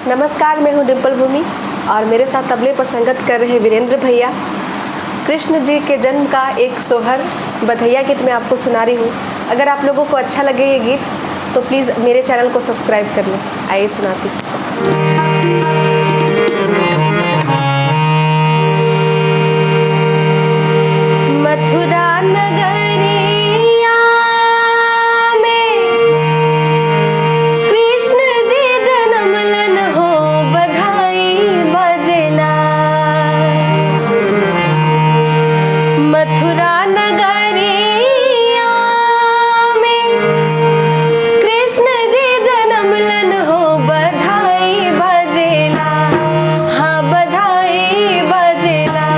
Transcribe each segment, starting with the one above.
नमस्कार, मैं हूँ डिम्पल भूमि और मेरे साथ तबले पर संगत कर रहे वीरेंद्र भैया। कृष्ण जी के जन्म का एक सोहर बधैया गीत मैं आपको सुना रही हूँ। अगर आप लोगों को अच्छा लगे ये गीत तो प्लीज़ मेरे चैनल को सब्सक्राइब कर लें। आइए सुनाती हूँ। मथुरा नगरिया में कृष्ण जी जन्म लन हो, बधाई बजेला। मथुरा नगरिया में कृष्ण जी जन्म लन हो, बधाई बजेला। हाँ, बधाई बजेला।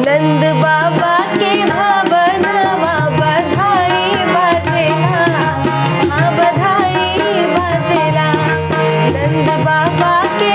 नंद बाबा के भवनवा बधाई बजेला। हाँ, बधाई बजेला। नंद बाबा के